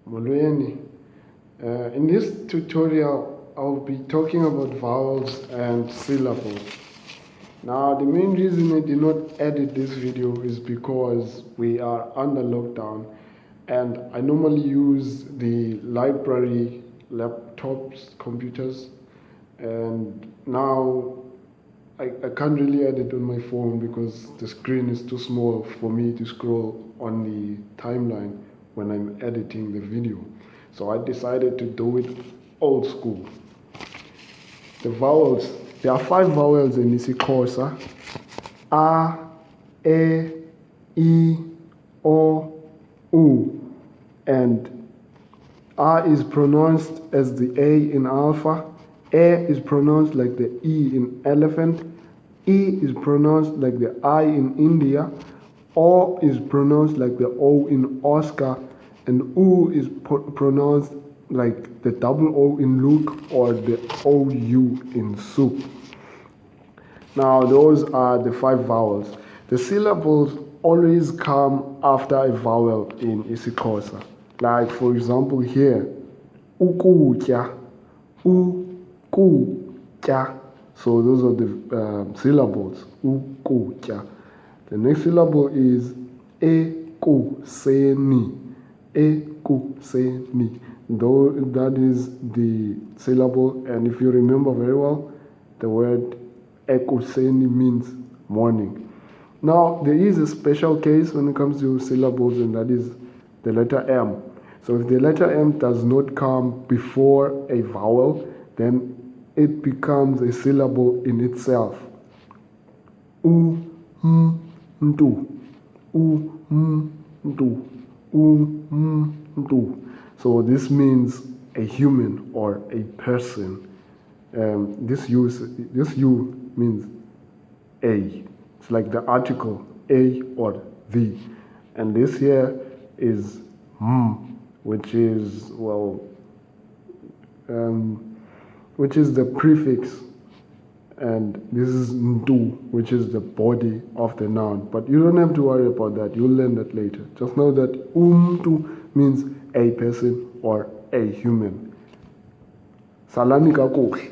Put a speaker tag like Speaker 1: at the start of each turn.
Speaker 1: Molweni. In this tutorial, I'll be talking about vowels and syllables. Now, the main reason I did not edit this video is because we are under lockdown and I normally use the library laptops, computers, and now I can't really edit on my phone because the screen is too small for me to scroll on the timeline when I'm editing the video. So I decided to do it old school. The vowels, there are 5 vowels in Xhosa: A, E, I, O, U. And A is pronounced as the A in alpha, E is pronounced like the E in elephant, I is pronounced like the I in India, O is pronounced like the O in Oscar, and U is pronounced like the double O in Luke or the OU in soup. Now those are the 5 vowels. The syllables always come after a vowel in isiXhosa. Like for example here, ukutya, ukutya. So those are the syllables, ukutya. The next syllable is ekuseni, ekuseni. Though that is the syllable, and if you remember very well, the word ekuseni means morning. Now, there is a special case when it comes to syllables, and that is the letter M. So if the letter M does not come before a vowel, then it becomes a syllable in itself. U, m, ndu. U, m, ndu. U, m, ndu. So this means a human or a person. This U means a. It's like the article a or the. And this here is which is which is the prefix, and this is ndu, which is the body of the noun. But you don't have to worry about that. You'll learn that later. Just know that umntu means a person or a human. Salani kakuhle.